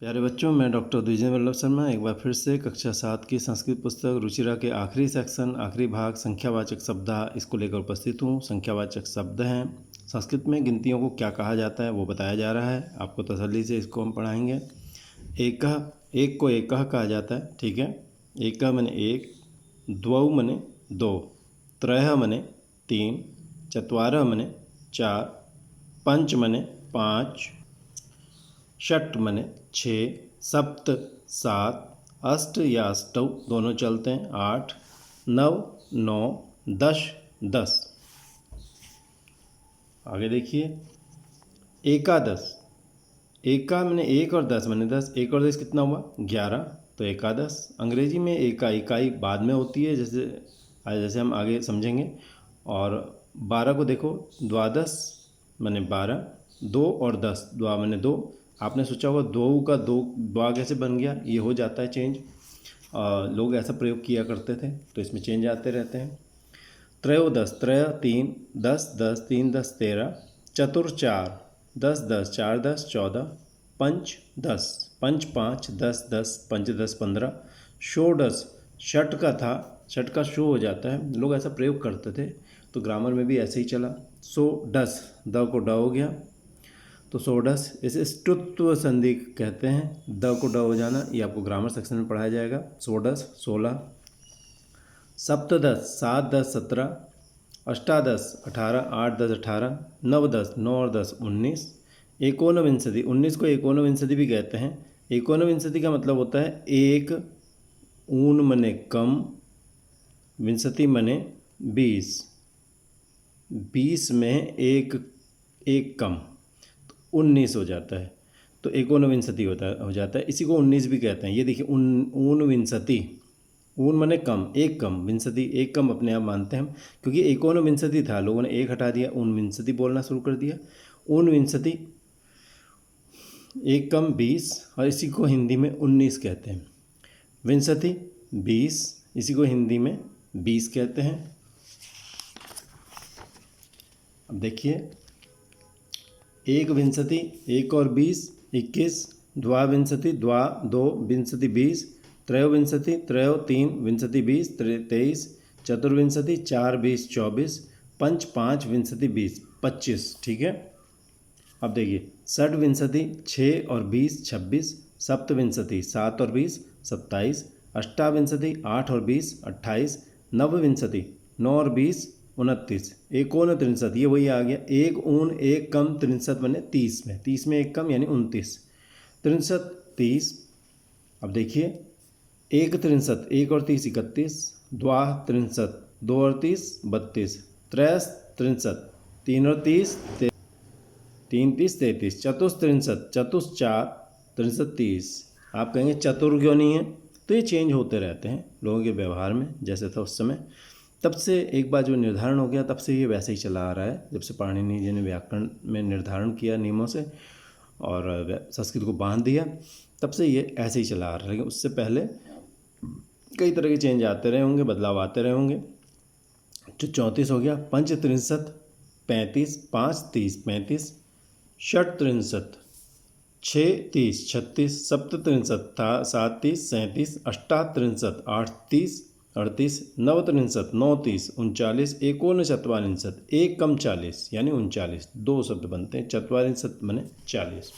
प्यारे बच्चों, मैं डॉक्टर द्विजेंद्र वल्लभ शर्मा एक बार फिर से कक्षा 7 की संस्कृत पुस्तक रुचिरा के आखिरी सेक्शन, आखिरी भाग संख्यावाचक शब्द इसको लेकर उपस्थित हूँ। संख्यावाचक शब्द हैं। संस्कृत में गिनतियों को क्या कहा जाता है वो बताया जा रहा है। आपको तसल्ली से इसको हम पढ़ाएंगे। एक को एकह कहा जाता है, ठीक है। एकह मने एक, द्वौ मने दो, त्रयः मने तीन, चत्वारः मने चार, पंच मने पाँच, षट् मने छः, सप्त सात, अष्ट या अष्टौ दोनों चलते हैं आठ, नव नौ, दश दस। आगे देखिए एकादश। एका मने एक और दस मने दस। एक और दस कितना हुआ? 11, तो एकादश। अंग्रेजी में इकाई बाद में होती है, जैसे हम आगे समझेंगे। और 12 को देखो, द्वादश मने 12, दो और दस, द्वा मने दो। आपने सोचा होगा दो का दो द्वा कैसे बन गया? ये हो जाता है चेंज। लोग ऐसा प्रयोग किया करते थे, तो इसमें चेंज आते रहते हैं। त्रयोदश, त्रय तीन, दस दस, तीन दस 13, चतुर चार, दस दस, चार दस 14, पंच 10, पंच 5, 10 10, पंच 10 15, षोडश षट का था, षट का शो हो जाता है, लोग ऐसा प्रयोग करते थे, तो ग्रामर में भी ऐसे ही चला। डस, द को ड हो गया, तो षोडश। इसे ष्टुत्व संधि कहते हैं। द को ड हो जाना, ये आपको ग्रामर सेक्शन में पढ़ाया जाएगा। षोडश 16, सप्तदश 7 10 17, अष्टादश 18, 8 10 18, नवदश 9 और 10 19, एकोनविंशति 19 को एकोनविंशति भी कहते हैं। एकोनविंशति का मतलब होता है एक, ऊन मने कम, विंशति मने 20, 20 में एक कम, तो 19 हो जाता है, तो एकोनविंशति हो जाता है। इसी को 19 भी कहते हैं। ये देखिए ऊनविंशति, ऊन मने कम, एक कम, विंशति एक कम अपने आप मानते हैं हम, क्योंकि एकोनविंशति था, लोगों ने एक हटा दिया, ऊनविंशति बोलना शुरू कर दिया। ऊनविंशति एक कम 20, और इसी को हिंदी में 19 कहते हैं। विंशति 20, इसी को हिंदी में 20 कहते हैं। अब देखिए एक विंशति, एक और 20 21, द्वाविंशति द्वा दो, विंशति 20, त्रयोविंशति त्रयो तीन, विंशति 20 23, चतुर्विंशति 4 20 24, पंच 5, विंशति 20 25, ठीक है। अब देखिए षड्विंशति 6 और 20 26, सप्तविंशति 7 और 20 27, अष्टाविंशति 8 और 20 28, नवविंशति 9 और 20 29, एकोनत्रिंशत, ये वही आ गया, एक ऊन एक कम, त्रिंशत बने 30 में, 30 में एक कम यानी 29, त्रिंशत 30। अब देखिए एक त्रिंशत, एक और 30 31, द्वा त्रिंशत, दो और 30 32, त्रयस त्रिंशत, तीन और 30 तीन 30 33, चतुस्त्रिंशत, चतुस 4 त्रिंशत 30। आप कहेंगे चतुर क्यों नहीं है? तो ये चेंज होते रहते हैं लोगों के व्यवहार में, जैसे था उस समय। तब से एक बार जो निर्धारण हो गया, तब से ये वैसे ही चला आ रहा है। जब से पाणिनि जी ने व्याकरण में निर्धारण किया नियमों से और संस्कृत को बांध दिया, तब से ये ऐसे ही चला आ रहा है। लेकिन उससे पहले कई तरह के चेंज आते रहे होंगे, बदलाव आते रहे होंगे। जो 34 हो गया, पंच त्रिंशत 35, 5 30 35, षट त्रिंशत 6 30 36, सप्त त्रिंशत 7 30 37, अष्टा त्रिंशत 8 30 38, नवत्रिंशत 9 30 39, एकोनचत्वारिंशत एक कम 40 यानी 39, दो शब्द बनते हैं। चत्वारिंशत मने 40।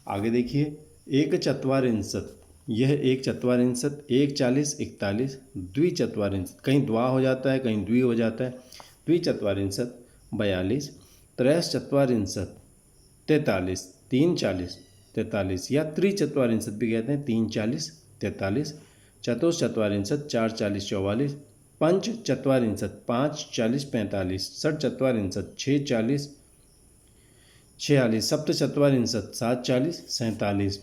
आगे देखिए एक चत्वारिंशत, यह एक चत्वारिंशत, एक 40 41, द्विचत्वारिंशत, कहीं द्वा हो जाता है कहीं द्वि हो जाता है, द्विचत्वारिंशत 42, त्रयश्चत्वारिंशत 43, तीन 40 43, या त्रिचत्वारिंशत भी कहते हैं, 3 40 43, चतुश्चत्वारिंशत 4 40 44, पंच चत्वारिंशत 5 40 45, षट चत्वारिंशत 6 40 46, सप्त चत्वारिंशत 7 40 47,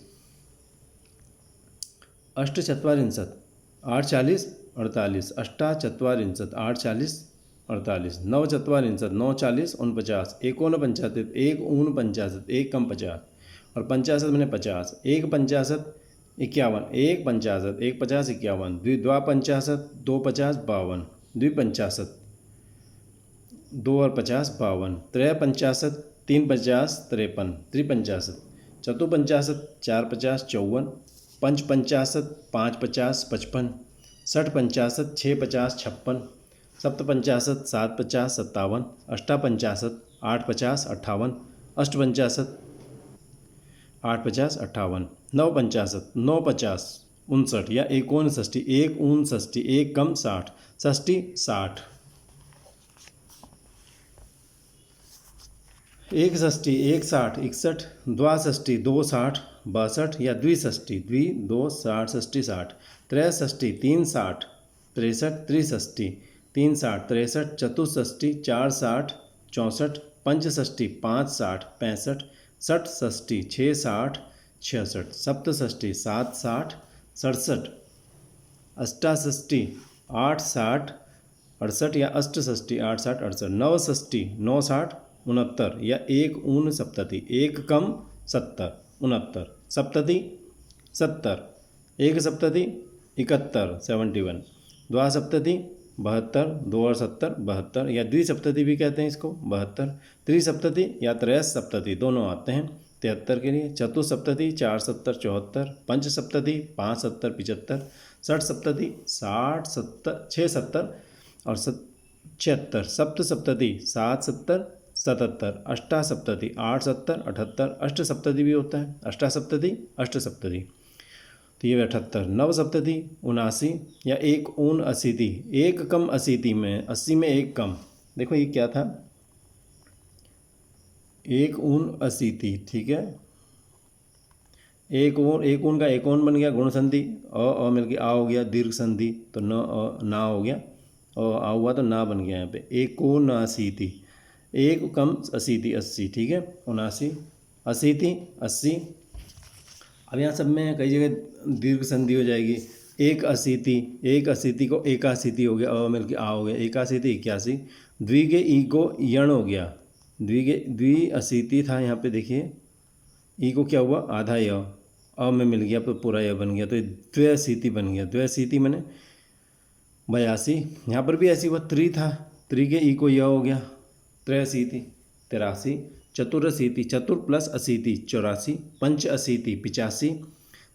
अष्ट चत्वारिंशत 8 40 48, अष्टा चत्वारिंशत 8 40 48, नव चत्वारिंशत 9 40 49, एकोनपंचाशत एक ऊन पंचाशत एक कम 50, और पंचाशत मैंने 50, एक पंचाशत 51, एक पंचाशत एक 50 51, द्वा पंचाशत 2 50 52, द्विपंचाशत 2 और 50 52, त्रय पंचाशत 3 50 53, त्रिपंचाशत चतुपंचाशत 4 50 54, पंचपंचाशत 5 50 55, षटपंचाशत 6 50 56, सप्तपंचाशत 7 50 57, अष्टापंचाशत 8 50 58, अष्टपंचाशत 8 50 58, नवपंचाशत 9 50 59 या एकोन षष्ठी 1 59 1 कम 60, षष्ठी 60, एक षष्ठी 1 60 61, द्वाषष्ठी 2 60 62 या द्विषष्ठी 2 60 षष्ठी 60, त्रयषष्ठी 3 60 63, त्रिषष्ठी 3 60 63, चतुष्षष्ठी 4 60 64, पंचषष्ठी 5 60 65, षटषष्ठी 6 60 66, सप्तषष्ठी 7 60 67, अष्टाषष्ठी 8 60 68 या अष्टषष्ठी 8 60 68, नवषष्ठी 9 60 69 या 1 69 1 कम 70 69, सप्तति 70, एक सप्तति 71 71, द्वासप्तति 72 2 और 70 72 या द्विसप्तति भी कहते हैं इसको 72, त्रिसप्तति या त्रयसप्तति दोनों आते हैं 73 के लिए, चतुसप्तति 4 70 74, पंचसप्तति 5 70 75, षटसप्तति 60 70 6 70 और 76, सप्तसप्तति 7 70 77, अष्टासप्तति 8 70 78, अष्टसप्तति भी होता है अष्टासप्तति अष्टसप्तति, तो ये 78, नवसप्तति 79 या 1 89 1 कम 80 में 80 में 1 कम, देखो ये क्या था 1 89, ठीक है, एक ऊन का एक बन गया गुण संधि, अ मिल गया आ हो गया दीर्घ संधि, तो न ना हो गया और आ हुआ तो ना बन गया यहाँ पे 1 1 कम 80 80, ठीक है 79 80 80। अब यहाँ सब में कई जगह दीर्घ संधि हो जाएगी 1 80 को 81 हो गया अ मिल के आ हो गया 81 81, द्वि के ई को यण हो गया, द्वि 80 था यहाँ पे देखिए ई को क्या हुआ आधा य अ में मिल गया तो पूरा य बन गया, तो द्व्यशीति बन गया, द्व्यशीति मैंने 82, यहाँ पर भी ऐसी हुआ त्रि था, त्रि के ई को य हो गया त्रयशीति 83, चतुरशीति चतुर प्लस अशीति 84, पंच अशीति 85,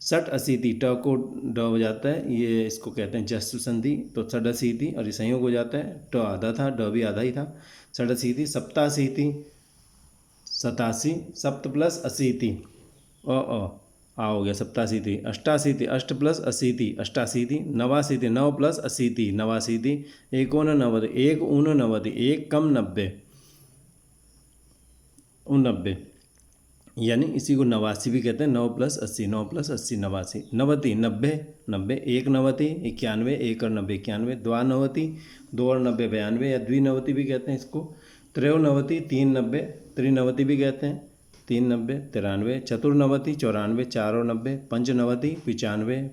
षट अशीति ट को ड हो जाता है, ये इसको कहते हैं जस्व संधि, तो षड अशीति और ये संयोग हो जाता है, ट आधा था ड भी आधा ही था, षड अशीति सप्ताशीति 87, सप्त प्लस अशीति आ हो गया सप्ताशीति, अष्टाशीति अष्ट प्लस अशीति अष्टाशीति, नवाशीति 9 प्लस अशीति नवाशीति, 89 1 89 1 कम 90 89, यानी इसी को 89 भी कहते हैं, 9 प्लस 80 9 प्लस 80 89, 90 90 90 1 90 91 1 और 90 91, द्वानवति 2 और 90 92 या द्विनवति भी कहते हैं इसको, त्रयोनवति 3 90 त्रिनवति भी कहते हैं 3 90 93, चतुर्नवति 94 4 और 90, पंचनवति 95,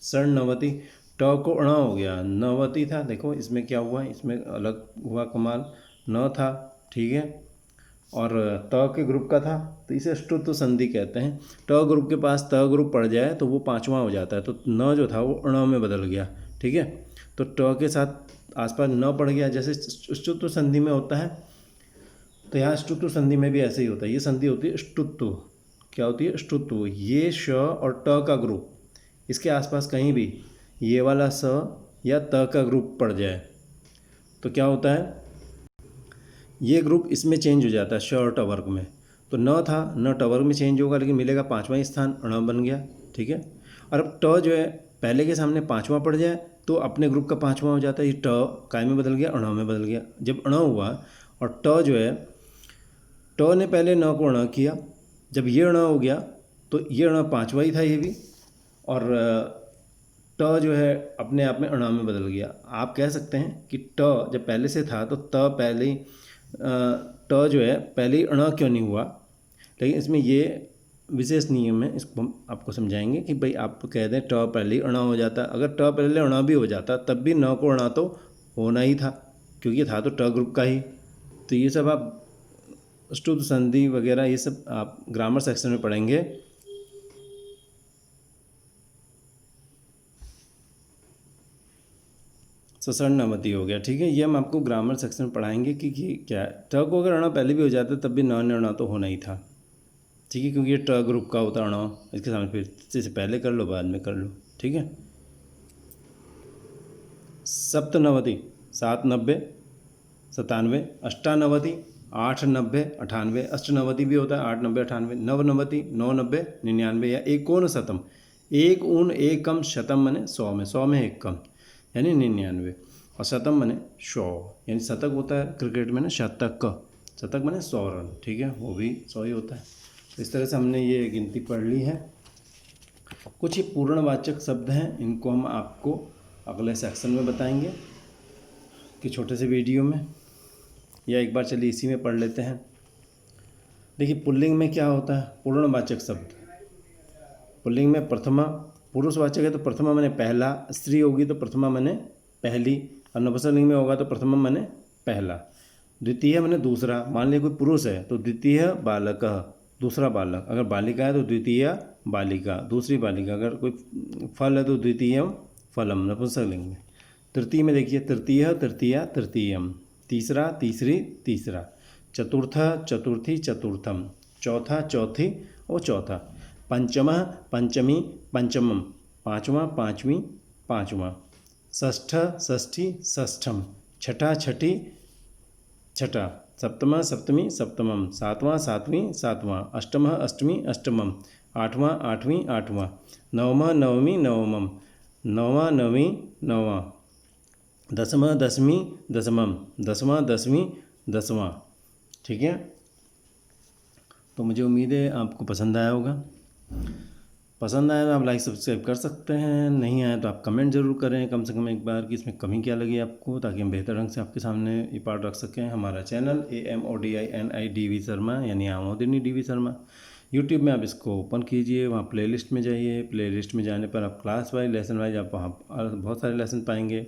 षण्णवति ट को अणा हो गया, नवति था, देखो इसमें क्या हुआ इसमें अलग हुआ कमाल, न था, ठीक है, और त के ग्रुप का था तो इसे अष्टुत्व संधि कहते हैं, ट ग्रुप के पास त ग्रुप पड़ जाए तो वो पांचवा हो जाता है, तो न जो था वो अण में बदल गया, ठीक है, तो ट के साथ आसपास न पड़ गया जैसे अष्टुत्व संधि में होता है, तो यहाँ अष्टुत्व संधि में भी ऐसे ही होता है, ये संधि होती है अष्टुत्व, क्या होती है अष्टुत्व, ये श और ट का ग्रुप इसके आसपास कहीं भी ये वाला स या त का ग्रुप पड़ जाए तो क्या होता है, ये ग्रुप इसमें चेंज हो जाता है श और ट वर्ग में, तो न था न ट वर्ग में चेंज होगा लेकिन मिलेगा पाँचवा ही स्थान अण बन गया, ठीक है, और अब ट जो है पहले के सामने पाँचवा पड़ जाए तो अपने ग्रुप का पाँचवा हो जाता है, ये ट काय में बदल गया अण में बदल गया, जब अण हुआ और ट जो है ट ने पहले न को अण किया, जब ये अण हो गया तो ये अण पाँचवा ही था ये भी, और ट जो है अपने आप में अण में बदल गया। आप कह सकते हैं कि ट जब पहले से था तो त पहले ही ट जो है पहले ही अण क्यों नहीं हुआ, लेकिन इसमें ये विशेष नियम है, इसको हम आपको समझाएंगे कि भाई आप कह दें ट पहले ही अण हो जाता, अगर ट पहले अण भी हो जाता तब भी न को अण तो होना ही था क्योंकि था तो ट ग्रुप का ही, तो ये सब आप अष्टुत्व संधि वगैरह ये सब आप ग्रामर सेक्शन में पढ़ेंगे। षण्णवति हो गया, ठीक है, ये हम आपको ग्रामर सेक्शन में पढ़ाएंगे कि क्या है, ट को अगर अणा पहले भी हो जाता तब भी न अणा तो होना ही था। ठीक है, क्योंकि ये ट ग्रुप का होता है अणव, इसके सामने फिर से पहले कर लो बाद में कर लो। ठीक है। सप्तनवति 7 90 97, अष्टानवति 8 90 98, अष्टनवति भी होता है 8 90 98, नवनवति 9 90 99 या एकोन शतम, एक ऊन एकम शतम माने 100 में, 100 में एक कम यानी 99, और शतम माने 100 यानी शतक होता है क्रिकेट में ना, शतक, शतक माने 100 रन। ठीक है, वो भी 100 ही होता है। तो इस तरह से हमने ये गिनती पढ़ ली है। कुछ ये पूर्णवाचक शब्द हैं, इनको हम आपको अगले सेक्शन में बताएंगे कि छोटे से वीडियो में, या एक बार चलिए इसी में पढ़ लेते हैं। देखिए पुल्लिंग में क्या होता है, पूर्णवाचक शब्द। पुल्लिंग में प्रथमा, पुरुषवाचक है तो प्रथमा माने पहला, स्त्री होगी तो प्रथमा माने पहली, और नपुंसकलिंग में होगा तो प्रथमा माने पहला, द्वितीय माने दूसरा। मान लीजिए कोई पुरुष है तो द्वितीय बालक, दूसरा बालक। अगर बालिका है तो द्वितीय बालिका, दूसरी बालिका। अगर कोई फल है तो द्वितीय फलम, नपुंसकलिंग में। तृतीय में देखिए तृतीय तृतीया तृतीयम, तीसरा तीसरी तीसरा, चतुर्थ चतुर्थी चतुर्थम, चौथा चौथी और चौथा, पंचमः पंचमी पंचमम, पाँचवा पाँचवीं पाँचवा, षष्ठ षष्ठी षष्ठम, छठा छठी छठा, सप्तमा सप्तमी सप्तमम, सातवां सातवीं सातवां, अष्टमः अष्टमी अष्टमम, आठवां आठवीं आठवां, नवमा नवमी नवमम, नौवां नवीं नौवां, दसवां दसवीं दसमम, दसवां दसवीं दसवां। ठीक है, तो मुझे उम्मीद है आपको पसंद आया होगा। पसंद आया तो आप लाइक सब्सक्राइब कर सकते हैं, नहीं आया तो आप कमेंट ज़रूर करें कम से कम एक बार कि इसमें कमी क्या लगी आपको, ताकि हम बेहतर ढंग से आपके सामने ये पार्ट रख सकें। हमारा चैनल AMODINI DV शर्मा यानी DV शर्मा, यूट्यूब में आप इसको ओपन कीजिए, वहाँ प्लेलिस्ट में जाइए। प्लेलिस्ट में जाने पर आप क्लास वाइज लेसन वाइज आप वहाँ बहुत सारे लेसन पाएंगे,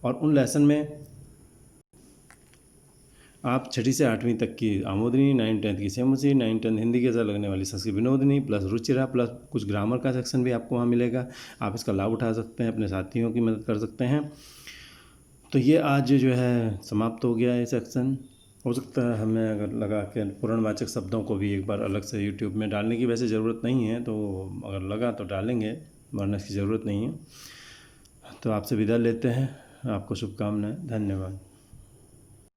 और उन लेसन में आप 6ठी से 8वीं तक की आमोदनी, 9 10 की सेमुसी, 9 10 हिंदी के साथ लगने वाली संस्कृत विनोदनी प्लस रुचिरा प्लस कुछ ग्रामर का सेक्शन भी आपको वहाँ मिलेगा। आप इसका लाभ उठा सकते हैं, अपने साथियों की मदद कर सकते हैं। तो ये आज जो है समाप्त हो गया ये सेक्शन। हो सकता है हमें अगर लगा कि पूर्णवाचक शब्दों को भी एक बार अलग से यूट्यूब में डालने की वैसे ज़रूरत नहीं है, तो अगर लगा तो डालेंगे, वरना इसकी ज़रूरत नहीं है। तो आपसे विदा लेते हैं, आपको शुभकामनाएं, धन्यवाद।